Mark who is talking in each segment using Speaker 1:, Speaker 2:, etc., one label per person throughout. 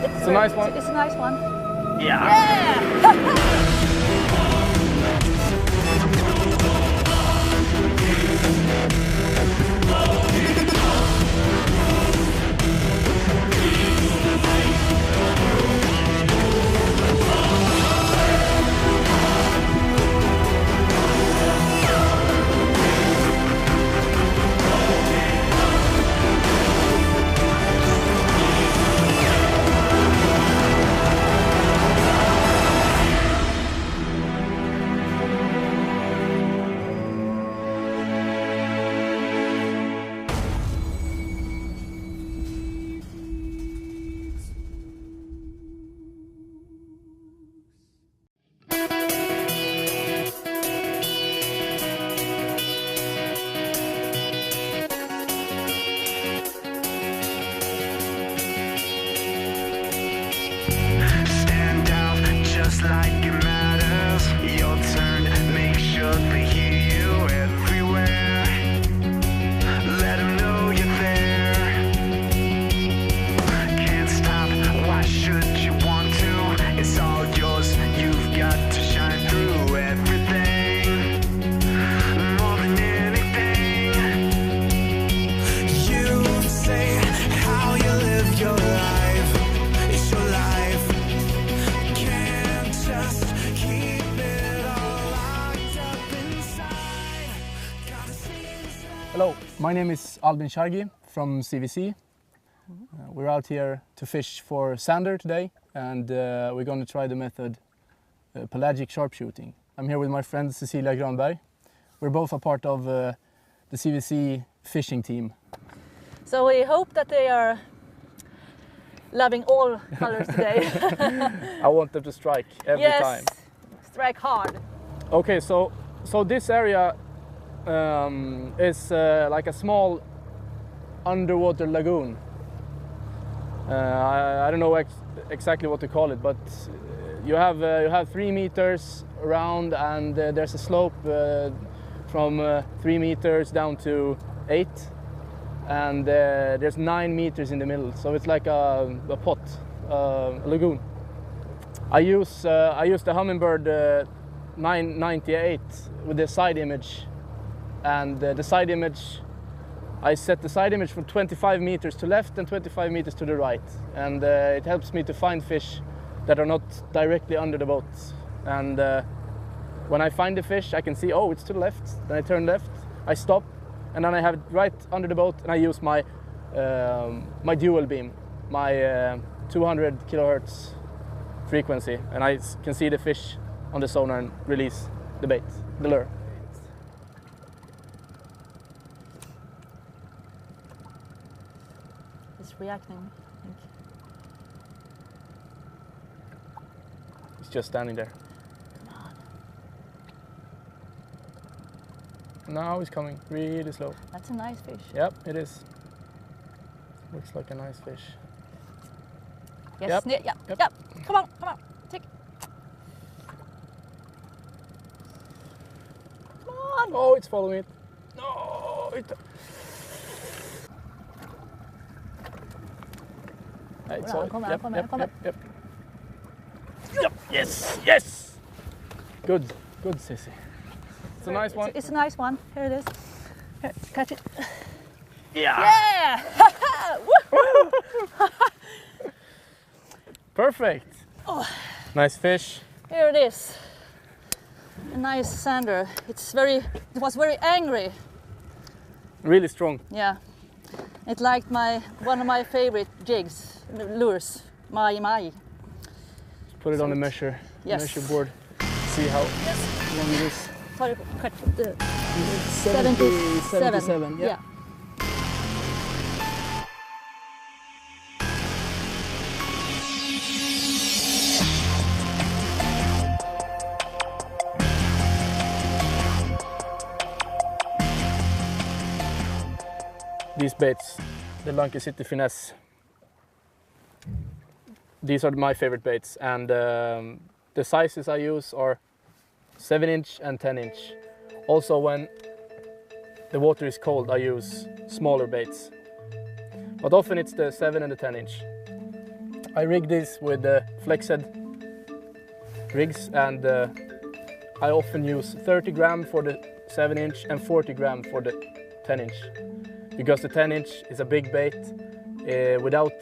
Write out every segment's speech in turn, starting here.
Speaker 1: It's a nice one.
Speaker 2: It's a nice one.
Speaker 1: Yeah.
Speaker 2: Yeah!
Speaker 3: Like it matters, your turn, make sure they hear you everywhere. Let them know you're there. Can't stop, why should you want to? It's all yours, you've got to shine through everything. More than anything. You say how you live your life. It's your life.
Speaker 1: Hello, my name is Albin from CWC. We're out here to fish for sander today, and we're going to try the method pelagic sharpshooting. I'm here with my friend Cecilia. We're both a part of the CWC Fishing Team.
Speaker 2: So we hope that they are loving all colors today.
Speaker 1: I want them to strike every time.
Speaker 2: Strike hard.
Speaker 1: Okay, so this area is like a small underwater lagoon. I don't know exactly what to call it, but you have 3 meters around, and there's a slope from 3 meters down to 8, and there's 9 meters in the middle, so it's like a pot, a lagoon. I use the Humminbird 998 with the side image. And the side image, I set the side image from 25 meters to left and 25 meters to the right. And it helps me to find fish that are not directly under the boat. And when I find the fish, I can see, oh, it's to the left. Then I turn left, I stop, and then I have it right under the boat, and I use my, my dual beam, my 200 kilohertz frequency. And I can see the fish on the sonar and release the bait, the lure.
Speaker 2: It's reacting, I think.
Speaker 1: It's just standing there.
Speaker 2: Come on.
Speaker 1: Now he's coming really slow.
Speaker 2: That's a nice fish.
Speaker 1: Yep, it is. Looks like a nice fish.
Speaker 2: Yes,
Speaker 1: Yep.
Speaker 2: Yep. Come on, take. Come on.
Speaker 1: Oh, it's following it. No, it. It's all.
Speaker 2: Come
Speaker 1: Yep.
Speaker 2: on.
Speaker 1: Yes. Good, Sissy. It's a nice one.
Speaker 2: It's a nice one. Here it is. Here, catch it.
Speaker 1: Yeah.
Speaker 2: Woohoo!
Speaker 1: Perfect.
Speaker 2: Oh.
Speaker 1: Nice fish.
Speaker 2: Here it is. A nice sander. It was very angry.
Speaker 1: Really strong.
Speaker 2: Yeah. It liked one of my favorite jigs, lures, mai.
Speaker 1: Put it on the measure board. See how long it is.
Speaker 2: Sorry, cut the
Speaker 1: 77. Yeah. These baits, the Lunky City Finesse, these are my favorite baits, and the sizes I use are 7-inch and 10-inch. Also, when the water is cold, I use smaller baits, but often it's the 7 and the 10-inch. I rig this with flex head rigs, and I often use 30 gram for the 7-inch and 40 gram for the 10-inch, because the 10-inch is a big bait. Without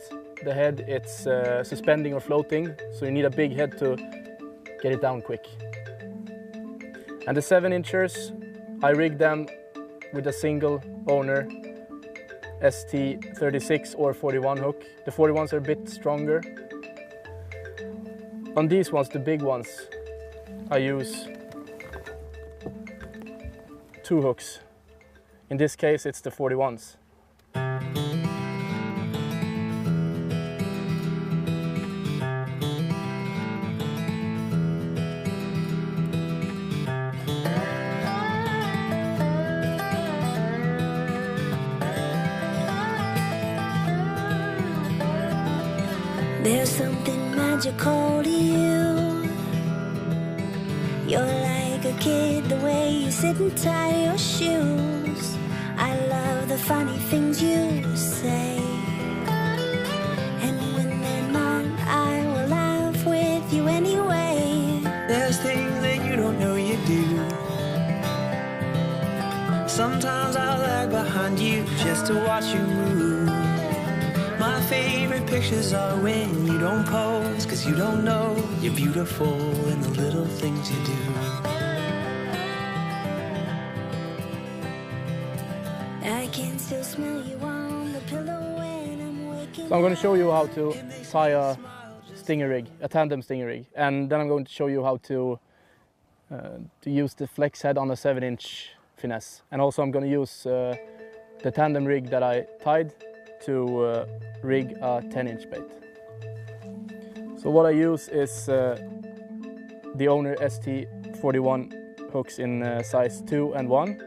Speaker 1: the head, it's suspending or floating, so you need a big head to get it down quick. And the 7-inchers, I rig them with a single owner ST36 or 41 hook. The 41s are a bit stronger. On these ones, the big ones, I use 2 hooks. In this case, it's the 41s.
Speaker 4: There's something magical to you. You're like a kid, the way you sit and tie your shoes. I love the funny things you say. And when they're not, I will laugh with you anyway.
Speaker 3: There's things that you don't know you do. Sometimes I'll lag behind you just to watch you move. My favorite pictures are when you don't pose, 'cause you don't know you're beautiful in the little things you do.
Speaker 4: I can still smell you on the pillow when I'm waking.
Speaker 1: So I'm going to show you how to tie a stinger rig, a tandem stinger rig, and then I'm going to show you how to use the flex head on a 7-inch finesse. And also I'm going to use the tandem rig that I tied to rig a 10-inch bait. So what I use is the owner ST41 hooks in size 2 and 1,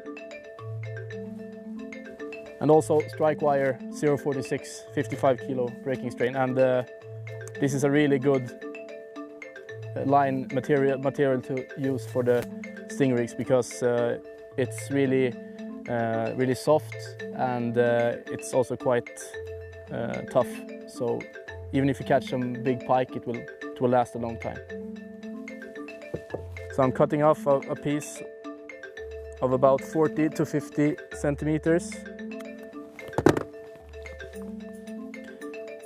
Speaker 1: and also strike wire 046 55 kilo breaking strain. And this is a really good line material to use for the sting rigs, because it's really soft, and it's also quite tough. So even if you catch some big pike, it will last a long time. So I'm cutting off a piece of about 40 to 50 centimeters.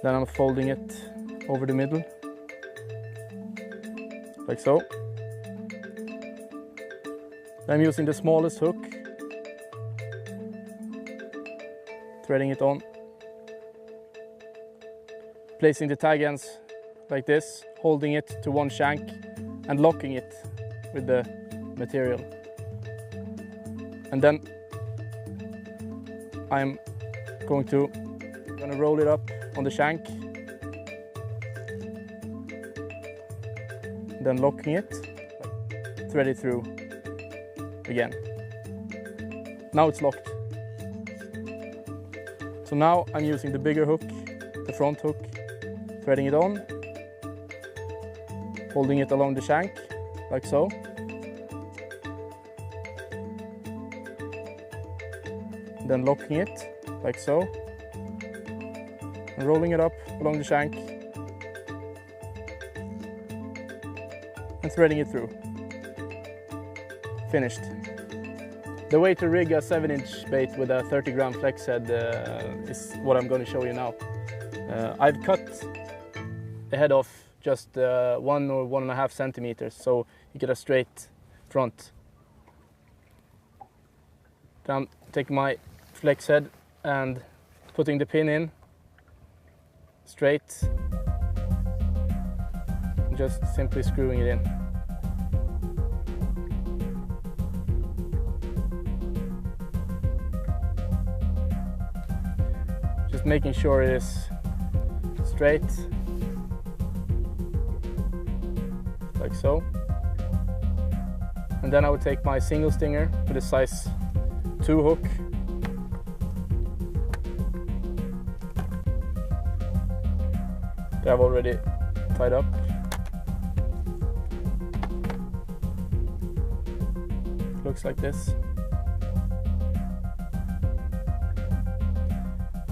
Speaker 1: Then I'm folding it over the middle, like so. I'm using the smallest hook, threading it on, placing the tag ends like this, holding it to one shank and locking it with the material. And then I'm going to roll it up on the shank, then locking it, thread it through again. Now it's locked. So now I'm using the bigger hook, the front hook, threading it on, holding it along the shank, like so. Then locking it, like so. And rolling it up along the shank. And threading it through. Finished. The way to rig a 7-inch bait with a 30 gram flex head is what I'm going to show you now. I've cut the head off just 1 or 1.5 centimeters, so you get a straight front. Then I'm taking my flex head and putting the pin in straight, and just simply screwing it in. Just making sure it is straight, like so. And then I would take my single stinger with a size 2 hook, that I've already tied up. Looks like this.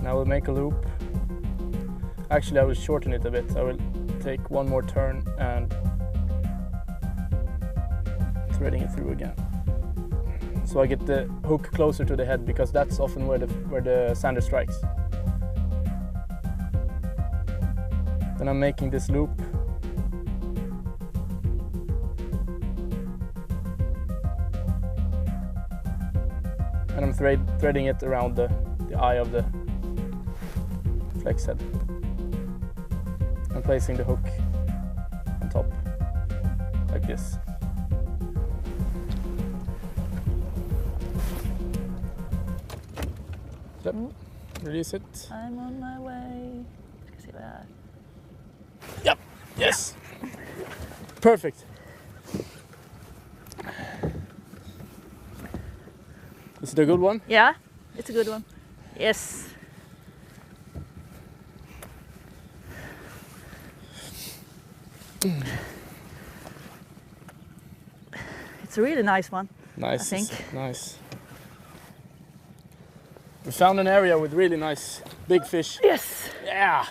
Speaker 1: Now we'll make a loop, Actually, I will shorten it a bit. I will take one more turn and threading it through again. So I get the hook closer to the head, because that's often where the sander strikes. Then I'm making this loop. And I'm threading it around the eye of the flex head. I'm placing the hook on top, like this. Yep. Release it.
Speaker 2: I'm on my way. Ska se vad jag är.
Speaker 1: Yep. Yes. Perfect. Is it a good one?
Speaker 2: Yeah, it's a good one. Yes. It's a really nice one.
Speaker 1: Nice.
Speaker 2: I think.
Speaker 1: Nice. We found an area with really nice big fish.
Speaker 2: Yes.
Speaker 1: Yeah.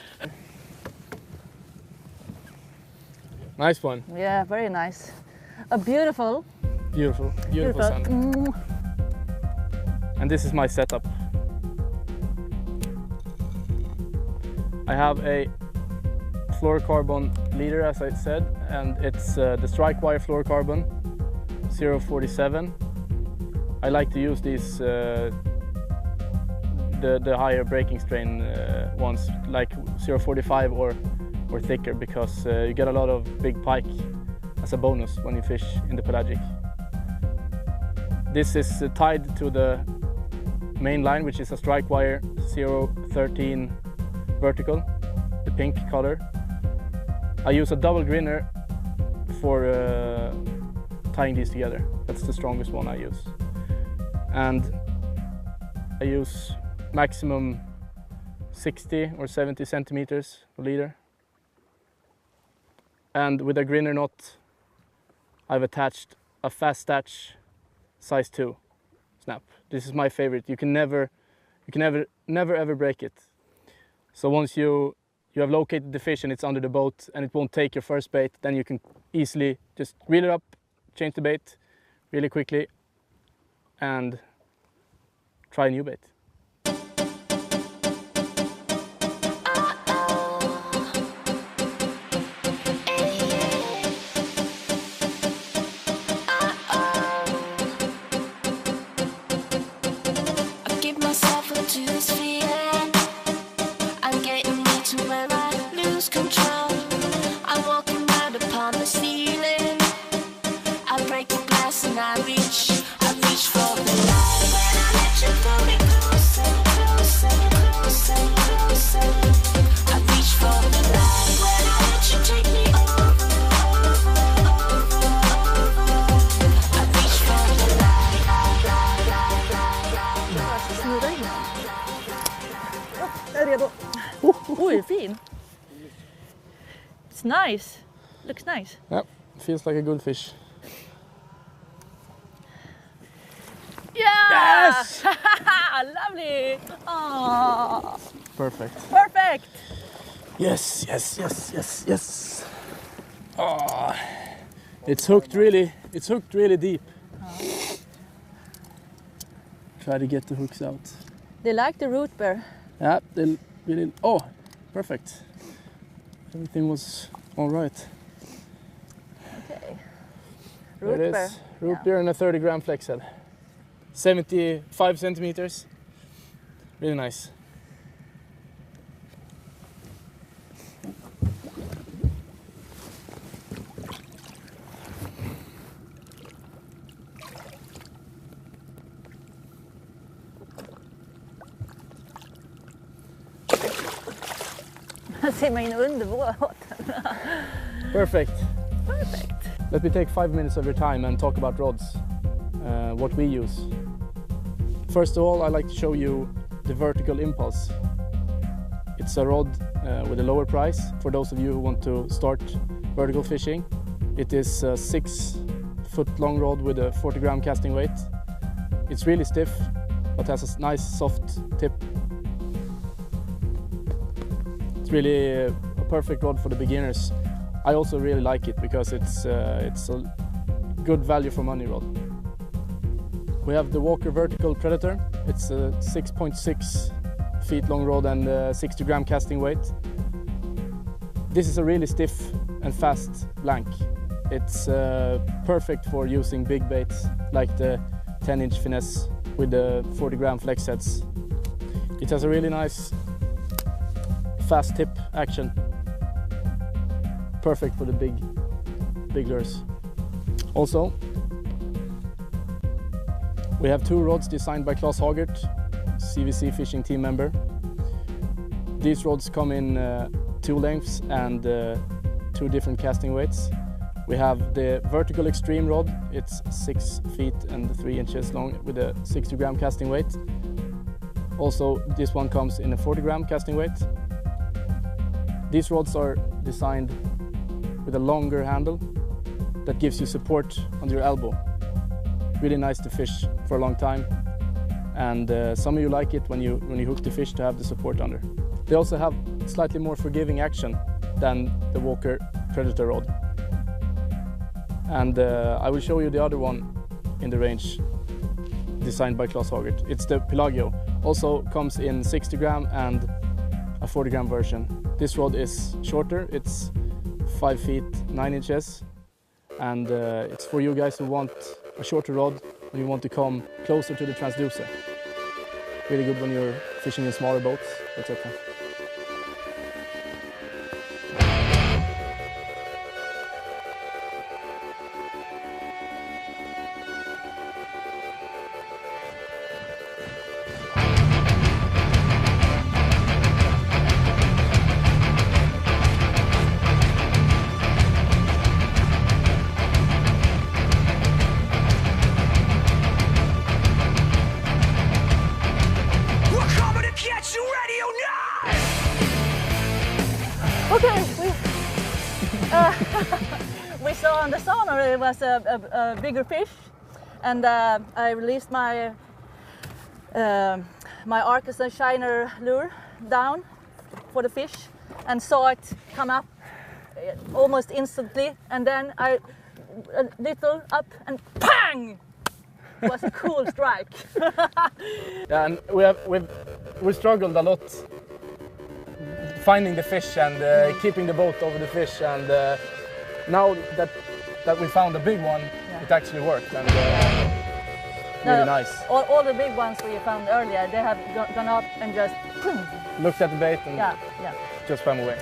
Speaker 1: Nice one.
Speaker 2: Yeah, very nice. A beautiful.
Speaker 1: Beautiful sand. And this is my setup. I have a fluorocarbon leader, as I said, and it's the strike wire fluorocarbon 047. I like to use these the higher breaking strain ones, like 045 or thicker, because you get a lot of big pike as a bonus when you fish in the pelagic. This is tied to the main line, which is a strike wire 013 vertical, the pink color. I use a double grinner for tying these together. That's the strongest one I use. And I use maximum 60 or 70 centimeters per leader. And with a grinner knot, I've attached a fast attach size 2 snap. This is my favorite. You can never ever break it. So once you have located the fish and it's under the boat and it won't take your first bait, then you can easily just reel it up, change the bait really quickly, and try a new bait.
Speaker 2: Oj, fin. It's nice. Looks nice.
Speaker 1: Yeah, feels like a good fish.
Speaker 2: Yeah!
Speaker 1: Yes!
Speaker 2: Lovely. Aww.
Speaker 1: Perfect.
Speaker 2: Perfect.
Speaker 1: Yes, yes, yes, yes, yes. Oh, it's hooked really deep.
Speaker 2: Oh.
Speaker 1: Try to get the hooks out.
Speaker 2: They like the root bear.
Speaker 1: Yeah, they really. Oh, perfect. Everything was all right.
Speaker 2: Okay.
Speaker 1: There
Speaker 2: Root
Speaker 1: it
Speaker 2: bear.
Speaker 1: is. Root beer and a 30-gram flex head. 75 centimeters. Really nice.
Speaker 2: Ser man in under båten.
Speaker 1: Perfect.
Speaker 2: Perfect.
Speaker 1: Let me take 5 minutes of your time and talk about rods, what we use. First of all, I like to show you the vertical impulse. It's a rod with a lower price for those of you who want to start vertical fishing. It is a 6-foot long rod with a 40-gram casting weight. It's really stiff, but has a nice soft tip. It's It's really a perfect rod for the beginners. I also really like it because it's a good value for money rod. We have the Walker Vertical Predator. It's a 6.6 feet long rod and 60 gram casting weight. This is a really stiff and fast blank. It's perfect for using big baits like the 10-inch finesse with the 40 gram flex heads. It has a really nice fast tip action. Perfect for the big lures. Also, we have two rods designed by Claes Hagert, CWC Fishing Team member. These rods come in 2 lengths and 2 different casting weights. We have the Vertical Extreme rod. It's 6 feet and 3 inches long with a 60 gram casting weight. Also, this one comes in a 40 gram casting weight. These rods are designed with a longer handle that gives you support on your elbow. Really nice to fish for a long time, and some of you like it when you hook the fish to have the support under. They also have slightly more forgiving action than the Walker Predator rod. And I will show you the other one in the range, designed by Claes Hagert. It's the Pelagic. Also comes in 60 gram and a 40 gram version. This rod is shorter. It's 5 feet 9 inches, and it's for you guys who want a shorter rod and you want to come closer to the transducer. Really good when you're fishing in smaller boats, etc.
Speaker 2: Okay, we saw on the sonar it was a bigger fish, and I released my my Arkansas Shiner lure down for the fish and saw it come up almost instantly, and then I a little up and pang! It was a cool strike.
Speaker 1: Yeah, and we struggled a lot finding the fish and keeping the boat over the fish, and now that we found a big one, yeah, it actually worked, and really nice.
Speaker 2: All the big ones we found earlier, they have gone up and just
Speaker 1: looked at the bait and just swam away.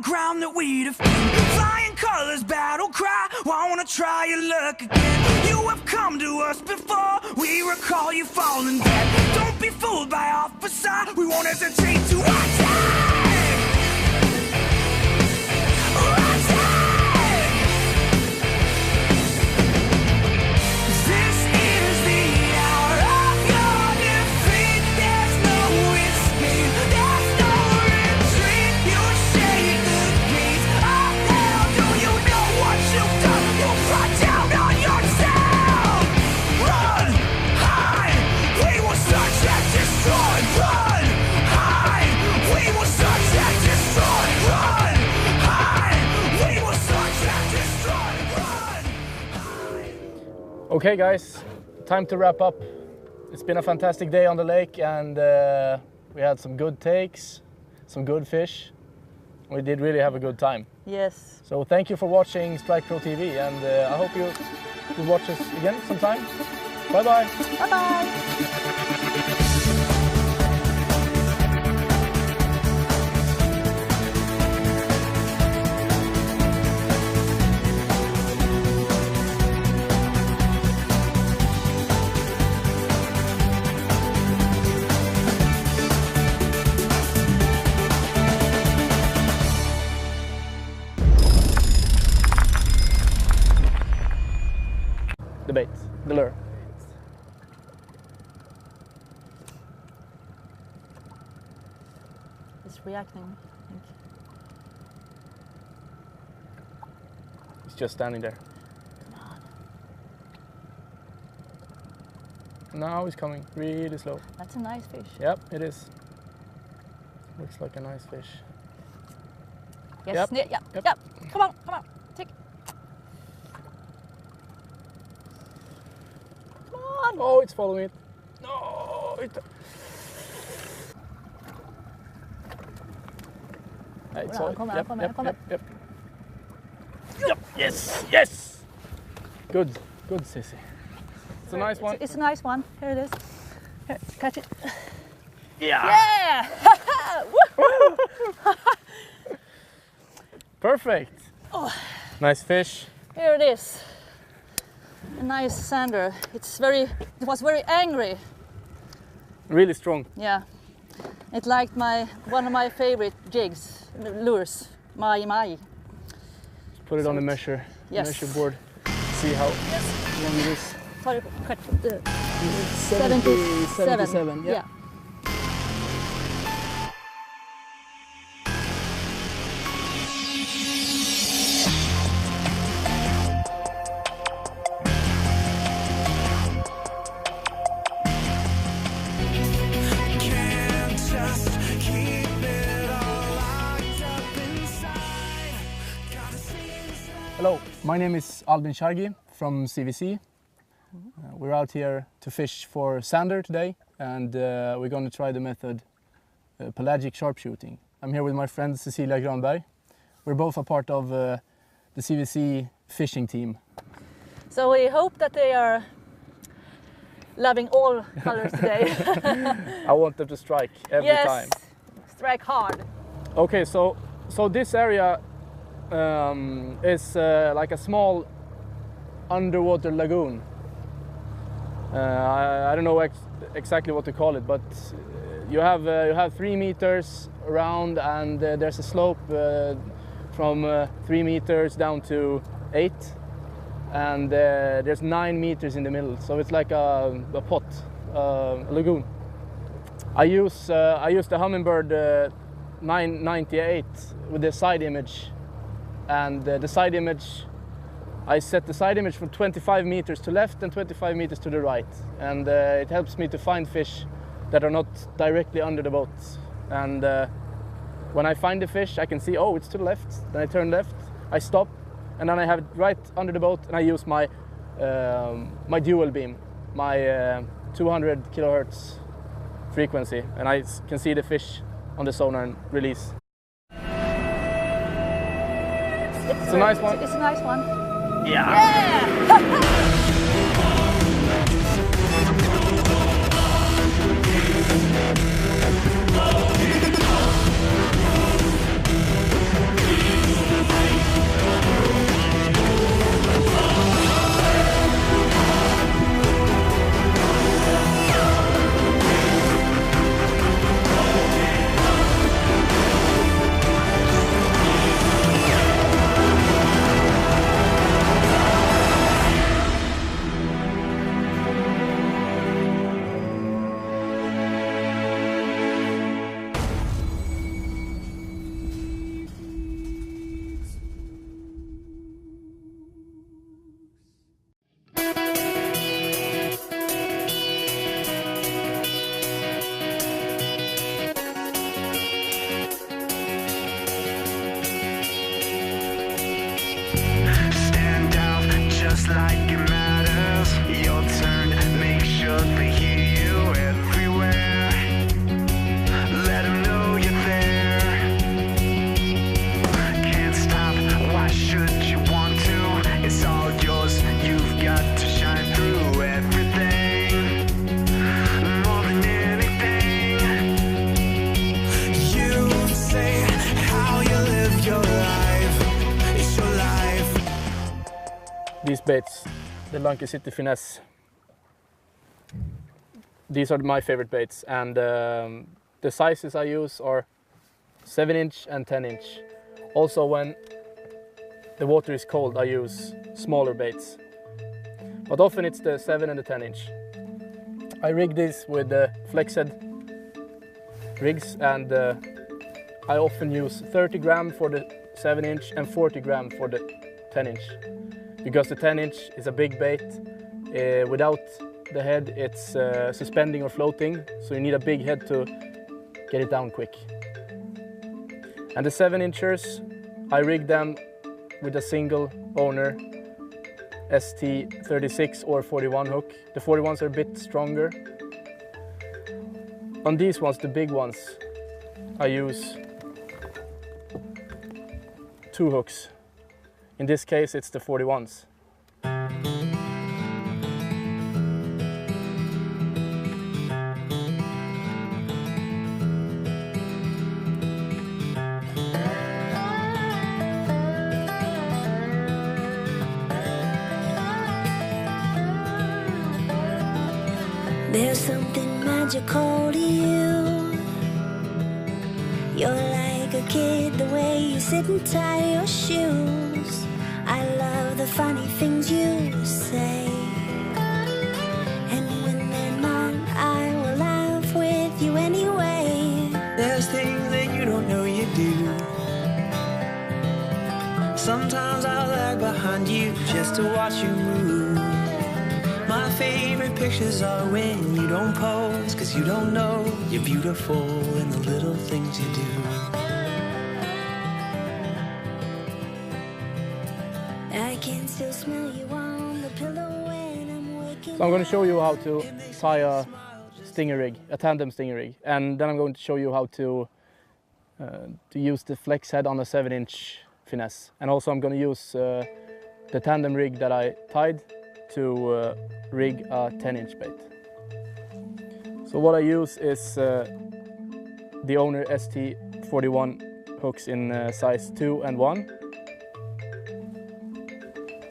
Speaker 3: Ground that we defend, flying colors, battle cry, wanna try your luck again. You have come to us before, we recall you falling dead. Don't be fooled by our facade, we won't hesitate to attack. This is the hour of your defeat, there's no escape, there's no retreat. You shake the gates of hell, do you know what you've done? You brought down on yourself. Run, hide, we will search and destroy. Run, hide, we will search and destroy. Run, hide, we will search and destroy. Run, hide.
Speaker 1: Okay guys, time to wrap up. It's been a fantastic day on the lake, and we had some good takes, some good fish. We did really have a good time.
Speaker 2: Yes.
Speaker 1: So thank you for watching Strike Pro TV, and I hope you will watch us again sometime. Bye bye.
Speaker 2: Bye bye. It's reacting, I think.
Speaker 1: He's just standing there.
Speaker 2: Come on.
Speaker 1: Now he's coming really slow.
Speaker 2: That's a nice fish.
Speaker 1: Yep, it is. Looks like a nice fish.
Speaker 2: Yes,
Speaker 1: Yep.
Speaker 2: yeah,
Speaker 1: Yep.
Speaker 2: yeah. Come on, come on. Take. Come on.
Speaker 1: Oh, it's following it. No, it. It's all.
Speaker 2: Come on,
Speaker 1: Yep,
Speaker 2: come on,
Speaker 1: yep,
Speaker 2: come
Speaker 1: yep,
Speaker 2: on.
Speaker 1: yep. Yep. Yes, yes. Good, good, Sissy. It's a nice one.
Speaker 2: It's a nice one. Here it is. Here, catch it.
Speaker 1: Yeah.
Speaker 2: Yeah! Woohoo!
Speaker 1: Perfect.
Speaker 2: Oh.
Speaker 1: Nice fish.
Speaker 2: Here it is. A nice sander. It was very angry.
Speaker 1: Really strong.
Speaker 2: Yeah. It liked one of my favorite jigs, lures, mai.
Speaker 1: Put it on the measure board. See how long it is.
Speaker 2: Sorry, cut the
Speaker 1: 77. Yeah.
Speaker 3: Can't just keep it all locked up inside. Gotta see inside.
Speaker 1: Hello, my name is Albin from CWC. We're out here to fish for sander today, and we're going to try the method pelagic sharpshooting. I'm here with my friend Cecilia Granberg. We're both a part of the CWC Fishing Team.
Speaker 2: So we hope that they are loving all colors today.
Speaker 1: I want them to strike every
Speaker 2: Yes,
Speaker 1: time.
Speaker 2: strike hard.
Speaker 1: Okay, so this area is like a small underwater lagoon. I don't know exactly what to call it, but you have 3 meters around, and there's a slope from 3 meters down to 8, and there's 9 meters in the middle. So it's like a pot, a lagoon. I use the Humminbird 998 with the side image, and the side image. I set the side image from 25 meters to left and 25 meters to the right, and it helps me to find fish that are not directly under the boat. And when I find the fish, I can see, oh, it's to the left. Then I turn left, I stop, and then I have it right under the boat, and I use my my dual beam, my 200 kilohertz frequency, and I can see the fish on the sonar and release. It's a nice one.
Speaker 2: It's a nice one.
Speaker 1: Yeah.
Speaker 3: Stand out just like it matters. Your turn, make sure they hear you everywhere. Let them know you're there. Can't stop, why should you want to? It's all yours, you've got to shine through everything. More than anything. You say how you live your life. It's your life.
Speaker 1: These baits, the Lunky City Finesse, these are my favorite baits, and the sizes I use are 7-inch and 10-inch. Also, when the water is cold, I use smaller baits, but often it's the 7 and the 10-inch. I rig this with flexed rigs, and I often use 30 gram for the 7-inch and 40 gram for the 10-inch. Because the 10-inch is a big bait. Without the head, it's suspending or floating, so you need a big head to get it down quick. And the 7-inchers, I rig them with a single owner ST36 or 41 hook. The 41s are a bit stronger. On these ones, the big ones, I use 2 hooks. In this case, it's the 41s.
Speaker 4: There's something magical to you. You're like a kid, the way you sit and tie your shoes. I love the funny things you say. And when they're not, I will laugh with you anyway.
Speaker 3: There's things that you don't know you do. Sometimes I'll lag behind you just to watch you move. My favorite pictures are when you don't pose, 'cause you don't know you're beautiful in the little things you do.
Speaker 4: I can still smell you on the pillow when I'm waking.
Speaker 1: So I'm going to show you how to tie a stinger rig, a tandem stinger rig, and then I'm going to show you how to use the flex head on a 7-inch finesse. And also I'm going to use the tandem rig that I tied to rig a 10-inch bait. So what I use is the owner ST41 hooks in size 2 and 1.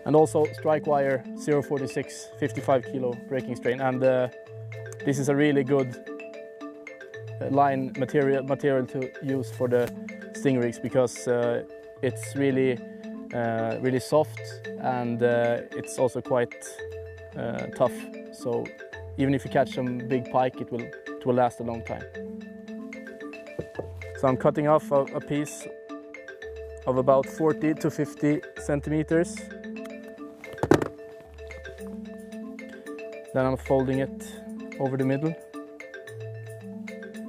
Speaker 1: And also strike wire 046 55 kilo breaking strain. And this is a really good line material to use for the stinger rigs, because it's really soft, and it's also quite tough. So even if you catch some big pike, it will last a long time. So I'm cutting off a piece of about 40 to 50 centimeters. Then I'm folding it over the middle.